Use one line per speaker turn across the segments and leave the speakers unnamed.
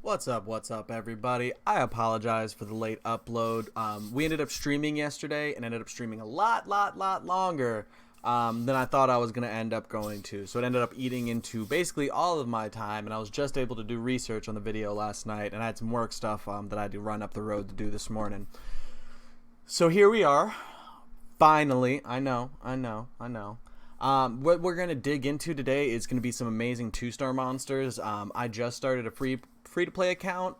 What's up, everybody? I apologize for the late upload. We ended up streaming yesterday and ended up streaming a lot longer than I thought I was going to end up going to. So it ended up eating into basically all of my time, and I was just able to do research on the video last night, and I had some work stuff that I had to run up the road to do this morning. So here we are. Finally, I know. What we're going to dig into today is going to be some amazing 2-star monsters. I just started a free-to-play account.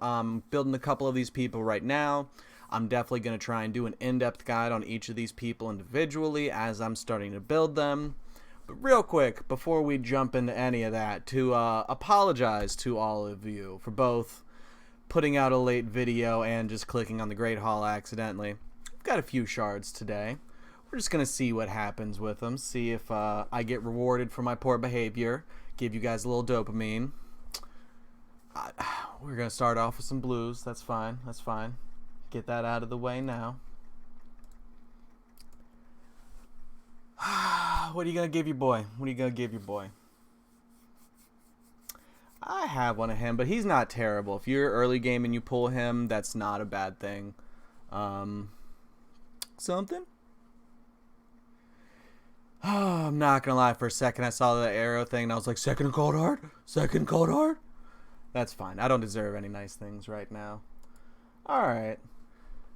Building a couple of these people right now. I'm definitely going to try and do an in-depth guide on each of these people individually as I'm starting to build them. But real quick, before we jump into any of that, to apologize to all of you for both putting out a late video and just clicking on the Great Hall accidentally. I've got a few shards today. We're just going to see what happens with them, see if I get rewarded for my poor behavior, give you guys a little dopamine. We're going to start off with some blues. That's fine. Get that out of the way now. What are you going to give your boy? I have one of him, but he's not terrible. If you're early game and you pull him, that's not a bad thing. Something? Oh, I'm not gonna lie, for a second I saw the arrow thing and I was like, second cold heart? That's fine. I don't deserve any nice things right now. Alright.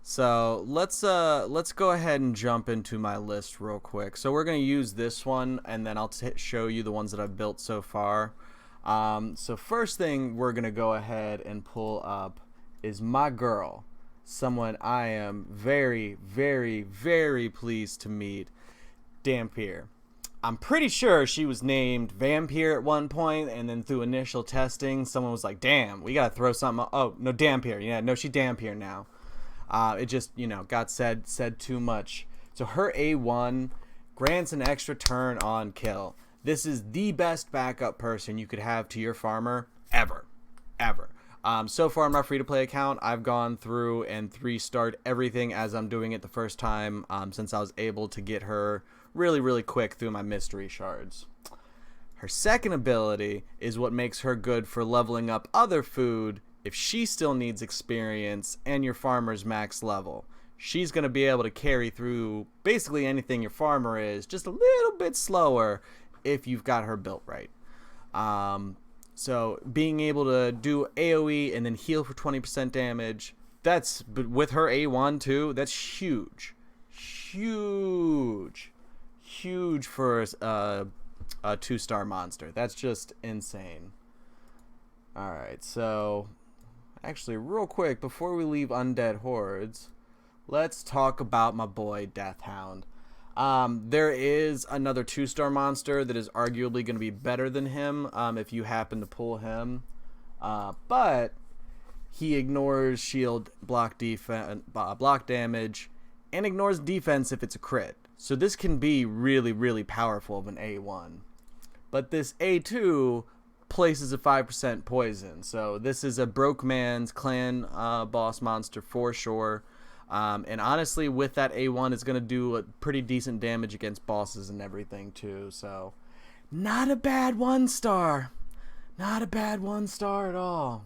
So let's go ahead and jump into my list real quick. So we're gonna use this one and then I'll show you the ones that I've built so far. So first thing we're gonna go ahead and pull up is my girl. Someone I am very pleased to meet. Dampier. I'm pretty sure she was named Vampire at one point, and then through initial testing, someone was like, damn, we gotta throw something. Oh, no, Dampier. Yeah, no, she Dampier now. It just, got said too much. So her A1 grants an extra turn on kill. This is the best backup person you could have to your farmer ever. So far on my free-to-play account, I've gone through and 3-starred everything as I'm doing it the first time since I was able to get her really quick through my mystery shards. Her second ability is what makes her good for leveling up other food if she still needs experience and your farmer's max level. She's going to be able to carry through basically anything your farmer is, just a little bit slower if you've got her built right. So being able to do AoE and then heal for 20% damage, but with her A1 too, that's huge for a 2-star monster. That's just insane. Alright, so actually real quick before we leave Undead Hordes, let's talk about my boy Deathhound. There is another 2-star monster that is arguably going to be better than him if you happen to pull him, but he ignores shield, block damage, and ignores defense if it's a crit. So this can be really powerful of an A1. But this A2 places a 5% poison. So this is a broke man's clan boss monster for sure. And honestly, with that A1, it's going to do a pretty decent damage against bosses and everything too. So not a bad 1-star. Not a bad 1-star at all.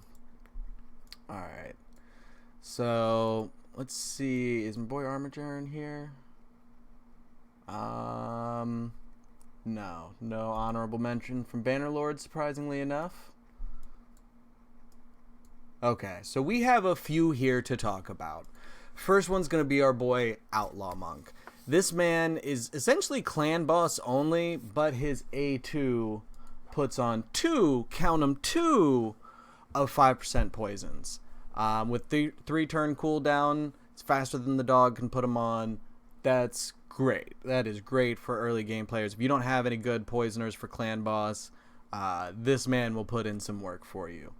Alright. So let's see. Is my boy Armiger in here? No honorable mention from Bannerlord, surprisingly enough. Okay, so we have a few here to talk about. First one's going to be our boy Outlaw Monk. This man is essentially clan boss only, but his A2 puts on 2 of 5% poisons. With 3-turn cooldown, it's faster than the dog can put them on. That's great. That is great for early game players. If you don't have any good poisoners for clan boss, this man will put in some work for you.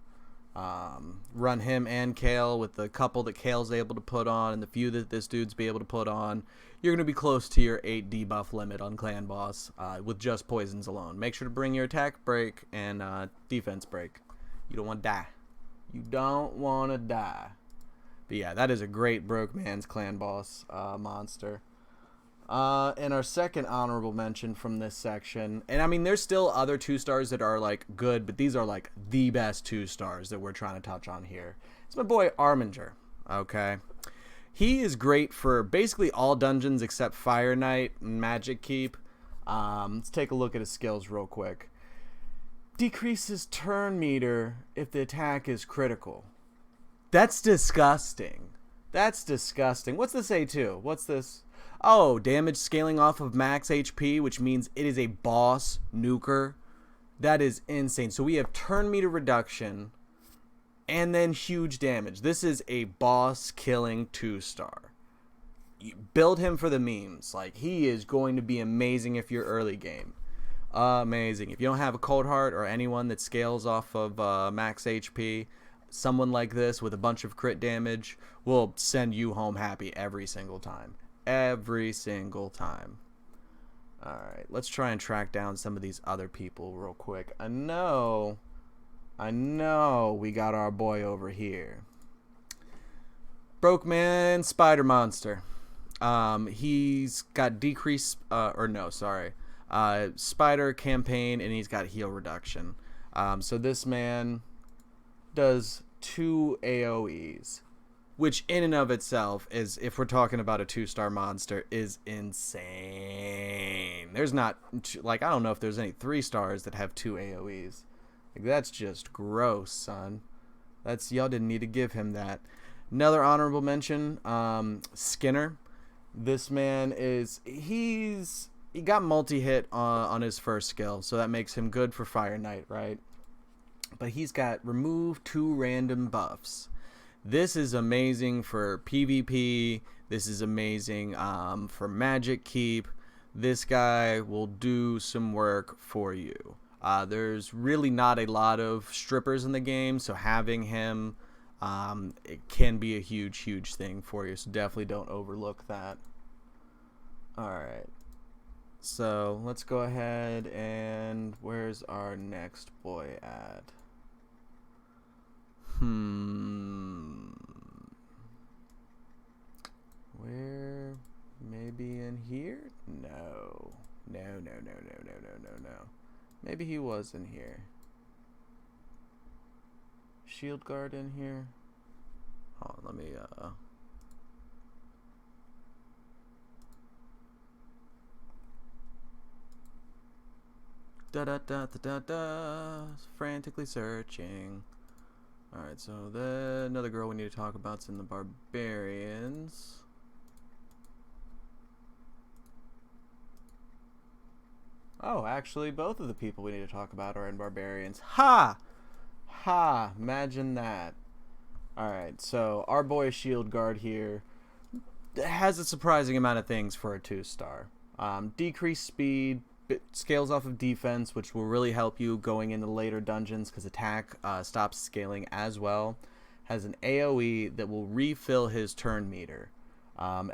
Run him and Kale with the couple that Kale's able to put on and the few that this dude's be able to put on. You're going to be close to your 8 debuff limit on clan boss with just poisons alone. Make sure to bring your attack break and defense break. You don't want to die. But yeah, that is a great broke man's clan boss monster. And our second honorable mention from this section, and I mean, there's still other 2-stars that are like good, but these are like the best 2-stars that we're trying to touch on here. It's my boy Arminger. Okay, he is great for basically all dungeons except Fire Knight and Magic Keep. Let's take a look at his skills real quick. Decreases turn meter if the attack is critical. That's disgusting. That's disgusting. What's this A2? What's this? Oh, damage scaling off of max HP, which means it is a boss nuker. That is insane. So we have turn meter reduction and then huge damage. This is a boss killing 2-star. You build him for the memes. Like, he is going to be amazing if you're early game. Amazing. If you don't have a cold heart or anyone that scales off of max HP, someone like this with a bunch of crit damage will send you home happy every single time. Every single time. Alright, let's try and track down some of these other people real quick. I know we got our boy over here. Broke Man Spider Monster. He's got decreased, Spider Campaign, and he's got heal reduction. So this man does 2 AoEs, which in and of itself is, if we're talking about a 2-star monster, is insane. There's not, like, I don't know if there's any 3-stars that have 2 AoEs. Like, that's just gross, son. Y'all didn't need to give him that. Another honorable mention, Skinner. This man he got multi-hit on his first skill, so that makes him good for Fire Knight, right? But he's got remove 2 random buffs. This is amazing for PvP. This is amazing for Magic Keep. This guy will do some work for you. There's really not a lot of strippers in the game, so having him, it can be a huge thing for you. So definitely don't overlook that. Alright. So let's go ahead and where's our next boy at? Where? Maybe in here? No. No. Maybe he was in here. Shield guard in here? Hold on, let me frantically searching. Alright, so another girl we need to talk about's in the Barbarians. Oh, actually, both of the people we need to talk about are in Barbarians. Ha! Ha! Imagine that. Alright, so our boy Shield Guard here has a surprising amount of things for a 2-star. Decreased speed, scales off of defense, which will really help you going into later dungeons because attack stops scaling as well. Has an AoE that will refill his turn meter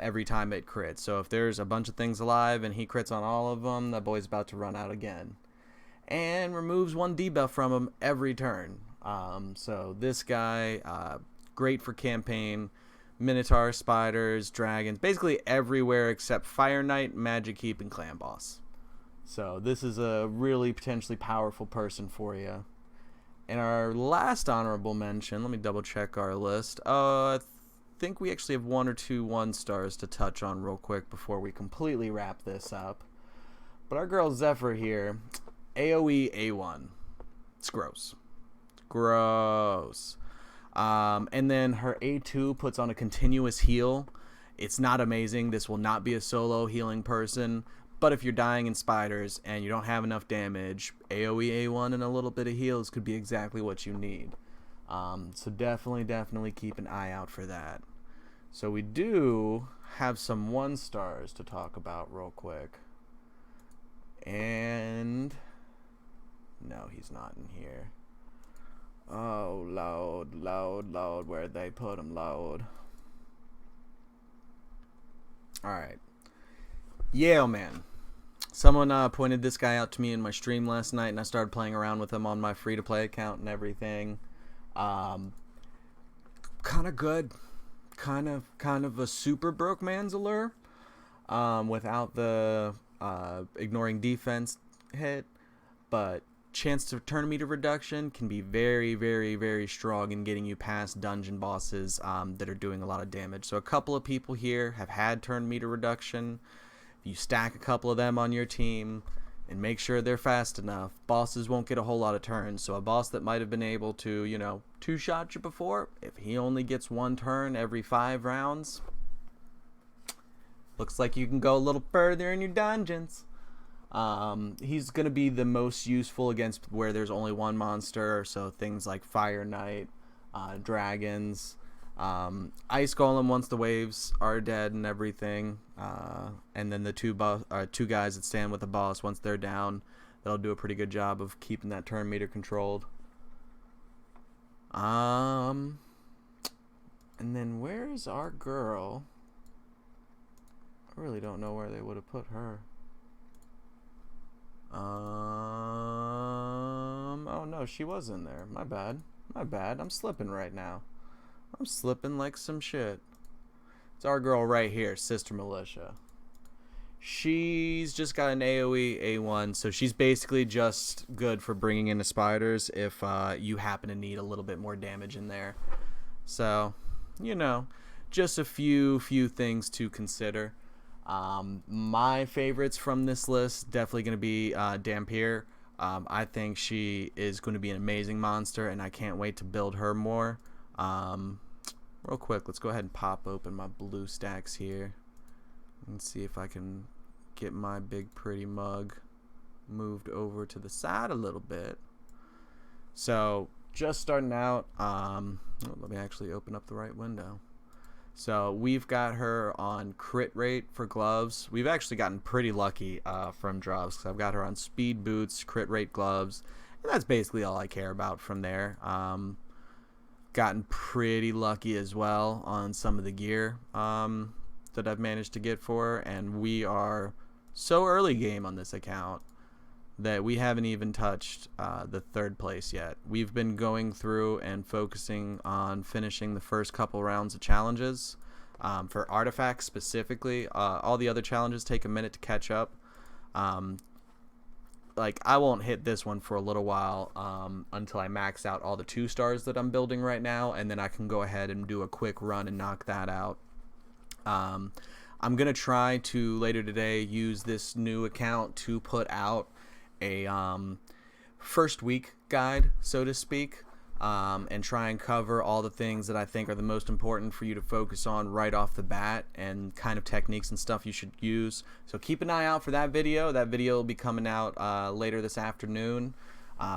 every time it crits. So if there's a bunch of things alive and he crits on all of them, that boy's about to run out again. And removes 1 debuff from him every turn. So this guy, great for campaign, Minotaur, Spiders, Dragons, basically everywhere except Fire Knight, Magic Keep, and Clan Boss. So this is a really potentially powerful person for you. And our last honorable mention, let me double check our list. I think we actually have 1 or 2 1-stars to touch on real quick before we completely wrap this up. But our girl Zephyr here, AoE A1. It's gross. Gross. And then her A2 puts on a continuous heal. It's not amazing. This will not be a solo healing person. But if you're dying in spiders and you don't have enough damage, AoE A1 and a little bit of heals could be exactly what you need. So definitely keep an eye out for that. So we do have some 1-stars to talk about real quick. And no, he's not in here. Oh, Lord, where'd they put him, Lord? Alright. Yale Man. Someone pointed this guy out to me in my stream last night, and I started playing around with him on my free-to-play account and everything. Kind of good. Kind of a super broke man's allure. without the ignoring defense hit, but chance to turn meter reduction can be very, very, very strong in getting you past dungeon bosses that are doing a lot of damage. So a couple of people here have had turn meter reduction. If you stack a couple of them on your team and make sure they're fast enough, bosses won't get a whole lot of turns. So a boss that might have been able to, you know, two-shot you before, if he only gets one turn every 5 rounds, looks like you can go a little further in your dungeons. He's going to be the most useful against where there's only one monster, so things like Fire Knight, dragons, Ice Golem once the waves are dead and everything, and then the two guys that stand with the boss once they're down, that'll do a pretty good job of keeping that turn meter controlled. And then where's our girl? I really don't know where they would have put her. Oh no, she was in there. My bad. I'm slipping right now. I'm slipping like some shit. It's our girl right here, Sister Militia. She's just got an AoE A1, so she's basically just good for bringing in the spiders if you happen to need a little bit more damage in there. So, you know, just a few things to consider. My favorites from this list definitely going to be Dampier. I think she is going to be an amazing monster, and I can't wait to build her more. Real quick, let's go ahead and pop open my blue stacks here and see if I can get my big pretty mug moved over to the side a little bit. So just starting out, let me actually open up the right window. So we've got her on crit rate for gloves. We've actually gotten pretty lucky from drops, because I've got her on speed boots, crit rate gloves, and that's basically all I care about from there. Gotten pretty lucky as well on some of the gear that I've managed to get for her, and we are so early game on this account that we haven't even touched the 3rd place yet. We've been going through and focusing on finishing the first couple rounds of challenges. For artifacts specifically, all the other challenges take a minute to catch up. Like, I won't hit this one for a little while until I max out all the 2 stars that I'm building right now, and then I can go ahead and do a quick run and knock that out. I'm going to try to, later today, use this new account to put out a first week guide, so to speak, and try and cover all the things that I think are the most important for you to focus on right off the bat, and kind of techniques and stuff you should use. So keep an eye out for that video. That video will be coming out later this afternoon.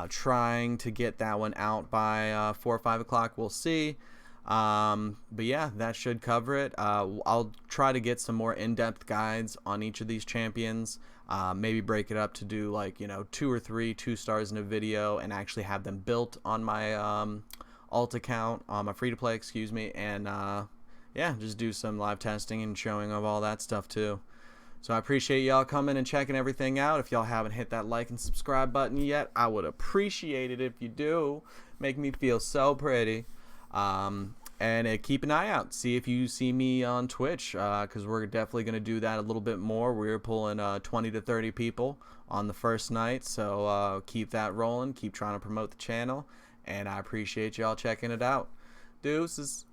Trying to get that one out by 4 or 5 o'clock. We'll see. But yeah, that should cover it. I'll try to get some more in-depth guides on each of these champions. Maybe break it up to do, like, you know, 2 or 3 2-stars in a video, and actually have them built on my alt account, on my free-to-play, excuse me, and yeah, just do some live testing and showing of all that stuff too. So I appreciate y'all coming and checking everything out. If y'all haven't hit that like and subscribe button yet, I would appreciate it if you do. Make me feel so pretty. And keep an eye out. See if you see me on Twitch, because we're definitely going to do that a little bit more. We're pulling 20 to 30 people on the first night, so keep that rolling. Keep trying to promote the channel, and I appreciate y'all checking it out. Deuces.